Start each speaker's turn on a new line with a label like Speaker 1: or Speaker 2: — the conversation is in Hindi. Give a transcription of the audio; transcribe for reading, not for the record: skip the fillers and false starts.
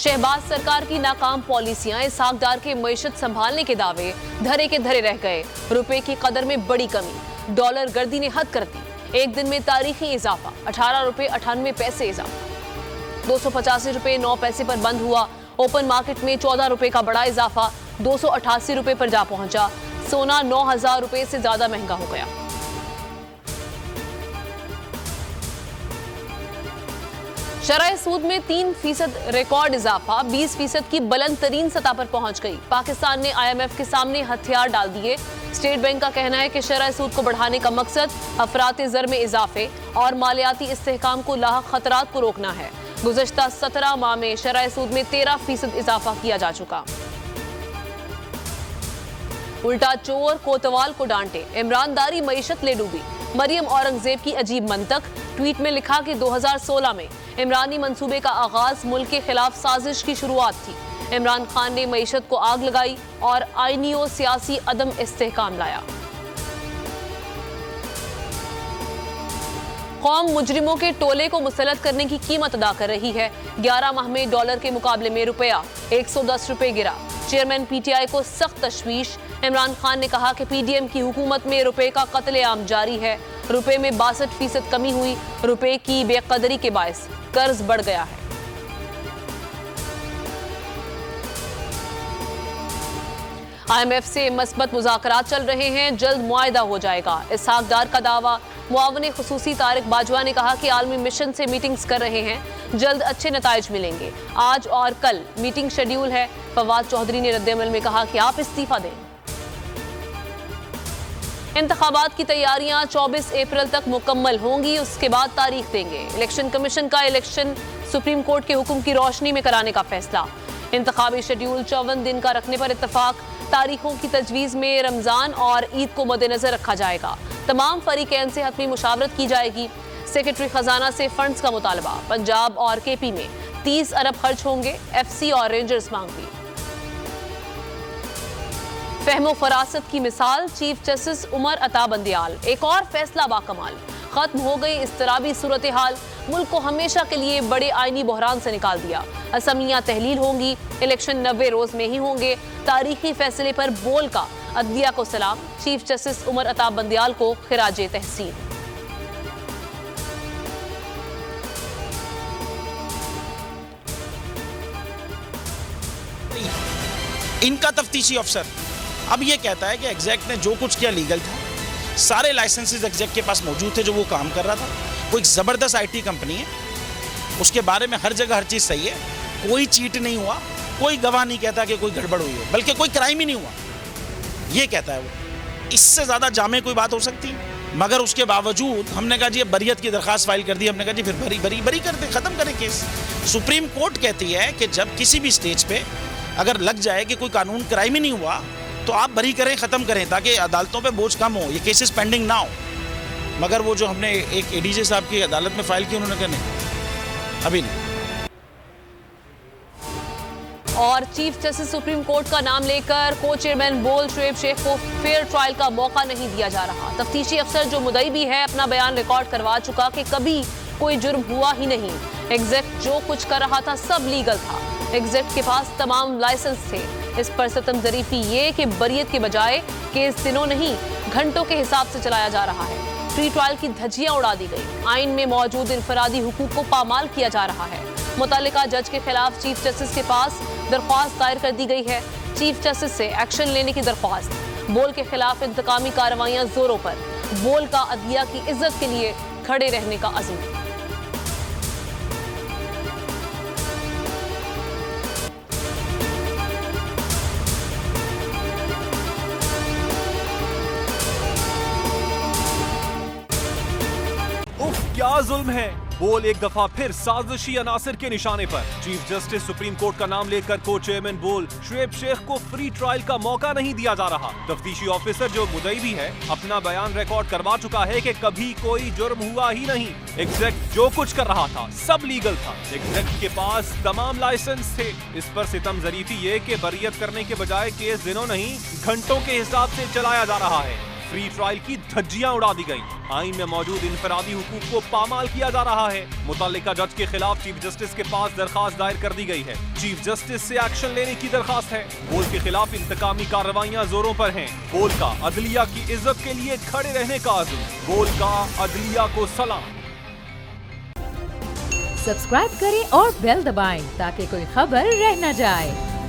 Speaker 1: शहबाज सरकार की नाकाम पॉलिसियां, इसहाकडार के मईशत संभालने के दावे धरे के धरे रह गए। रुपए की कदर में बड़ी कमी, डॉलर गर्दी ने हद कर दी। एक दिन में तारीखी इजाफा, 18 रुपए 98 पैसे इजाफा। 285 रुपए 9 पैसे पर बंद हुआ। ओपन मार्केट में 14 रुपए का बड़ा इजाफा, 288 रुपए पर जा पहुंचा। सोना 9,000 रुपए से ज्यादा महंगा हो गया। शरह सूद में 3% रिकॉर्ड इजाफा, 20% की बुलंद तरीन सतह पर पहुंच गई। पाकिस्तान ने IMF के सामने हथियार डाल दिए। स्टेट बैंक का कहना है कि शरह सूद को बढ़ाने का मकसद अफरात ज़र में इजाफे और मालियाती इस्तेहकाम को लाहक खतरात को रोकना है। गुज़श्ता 17 माह में शरह सूद में 13% इजाफा किया जा चुका। उल्टा चोर कोतवाल को डांटे, इमरानदारी मईशत ले डूबी। मरियम औरंगजेब की अजीब मंतक, ट्वीट में लिखा कि 2016 में इमरानी मंसूबे का आगाज मुल्क के खिलाफ साजिश की शुरुआत थी। इमरान खान ने मईशत को आग लगाई और आईनी और सियासी अदम इस्तेहकाम लाया। कौम मुजरिमों के टोले को मुसल्लत करने की कीमत अदा कर रही है। 11 माह में डॉलर के मुकाबले में रुपया 110 रुपए गिरा। चेयरमैन PTI को सख्त तशवीश। इमरान खान ने कहा कि PDM की हुकूमत में रुपए का कत्लेआम जारी है। रुपए में 62% कमी हुई। रुपए की बेकदरी के बायस कर्ज बढ़ गया है। IMF से मस्बत मुज़ाकरात चल रहे हैं, जल्द मुआहिदा हो जाएगा। इसहाकडार का दावा। मुआवने खुसूसी तारिक बाजवा ने कहा कि आलमी मिशन से मीटिंग्स कर रहे हैं, जल्द अच्छे नताइज मिलेंगे। आज और कल मीटिंग शेड्यूल है। फवाद चौधरी ने रद्दअमल में कहा कि आप इस्तीफा दें। इंतखाबात की तैयारियां 24 अप्रैल तक मुकम्मल होंगी, उसके बाद तारीख देंगे। इलेक्शन कमीशन का इलेक्शन सुप्रीम कोर्ट के हुक्म की रोशनी में कराने का फैसला। इंतखाबी शेड्यूल 54 दिन का रखने पर इत्तफाक। तारीखों की तजवीज़ में रमजान और ईद को मद्देनजर रखा जाएगा। तमाम फरीकैन से हतमी मुशावरत की जाएगी। सेक्रेटरी खजाना से फंड्स का मुतालबा। पंजाब और KP में 30 अरब खर्च होंगे। FC और रेंजर्स मांगती। फहमो फरासत की मिसाल, चीफ जस्टिस उमर अता बंदियाल। एक और फैसला बाकमाल, खत्म हो गई इस्तराबी सूरत हाल। मुल्क को हमेशा के लिए बड़े आईनी बहरान से निकाल दिया। असम्बलियां तहलील होंगी, इलेक्शन 90 रोज में ही होंगे। तारीखी फैसले पर बोल का अदलिया को सलाम। चीफ जस्टिस उमर अता बंदियाल को खिराजे तहसीन।
Speaker 2: इनका तफ्तीशी अफसर अब ये कहता है कि एग्जैक्ट ने जो कुछ किया लीगल था। सारे लाइसेंसेस एग्जैक्ट के पास मौजूद थे जो वो काम कर रहा था। वो एक ज़बरदस्त IT कंपनी है, उसके बारे में हर जगह हर चीज़ सही है। कोई चीट नहीं हुआ, कोई गवाह नहीं कहता कि कोई गड़बड़ हुई है, बल्कि कोई क्राइम ही नहीं हुआ, ये कहता है वो। इससे ज़्यादा जामे कोई बात हो सकती है? मगर उसके बावजूद हमने कहा जी बरियत की दरख्वास्त फाइल कर दी। हमने कहा जी फिर बरी कर दे, ख़त्म करें केस। सुप्रीम कोर्ट कहती है कि जब किसी भी स्टेज पे अगर लग जाए कि कोई कानून क्राइम ही नहीं हुआ तो आप बरी करें, ख़त्म करें, ताकि अदालतों पे बोझ कम हो, ये केसेस पेंडिंग ना हो। मगर वो जो हमने एक ADJ साहब की अदालत में फाइल की, उन्होंने कहा नहीं, अभी नहीं।
Speaker 1: और चीफ जस्टिस सुप्रीम कोर्ट का नाम लेकर को चेयरमैन बोल शुएब शेख को फेयर ट्रायल का मौका नहीं दिया जा रहा। तफ्तीशी अफसर जो मुद्दई भी है अपना बयान रिकॉर्ड करवा चुका कि कभी कोई जुर्म हुआ ही नहीं। एग्जैक्ट जो कुछ कर रहा था सब लीगल था। एग्जैक्ट के पास तमाम लाइसेंस थे। इस पर सितम ज़रीफी ये कि बरियत के बजाय केस दिनों नहीं घंटों के हिसाब से चलाया जा रहा है। फ्री ट्रायल की धज्जियां उड़ा दी गई। आइन में मौजूद इनफरादी हुकूक को पामाल किया जा रहा है। मुतल्लिका जज के खिलाफ चीफ जस्टिस के पास दरख्वास्त दायर कर दी गई है। चीफ जस्टिस से एक्शन लेने की दरख्वास्त। बोल के खिलाफ इंतकामी कार्रवाइयां जोरों पर। बोल का अदलिया की इज्जत के लिए खड़े रहने का अज़्म।
Speaker 3: क्या जुल्म है। बोल एक दफा फिर साजिशी अनासर के निशाने पर। चीफ जस्टिस सुप्रीम कोर्ट का नाम लेकर को चेयरमैन बोल शुएब शेख को फ्री ट्रायल का मौका नहीं दिया जा रहा। तफ्तीशी ऑफिसर जो मुद्दई भी है अपना बयान रिकॉर्ड करवा चुका है कि कभी कोई जुर्म हुआ ही नहीं। एग्जैक्ट जो कुछ कर रहा था सब लीगल था। एग्जैक्ट के पास तमाम लाइसेंस थे। इस पर सितम ज़रीफी ये कि बरियत करने के बजाय केस दिनों नहीं घंटों के हिसाब से चलाया जा रहा है। फ्री ट्रायल की धज्जियां उड़ा दी गई। आईन में मौजूद इनफरादी हुकूक को पामाल किया जा रहा है। मुतल्लिका जज के खिलाफ चीफ जस्टिस के पास दरखास्त दायर कर दी गई है। चीफ जस्टिस से एक्शन लेने की दरखास्त है। बोल के खिलाफ इंतकामी कार्रवाइयां जोरों पर हैं। बोल का अदलिया की इज्जत के लिए खड़े रहने का अज़्म। बोल का अदलिया को सलाम।
Speaker 4: सब्सक्राइब करें और बेल दबाएं ताकि कोई खबर रह न जाए।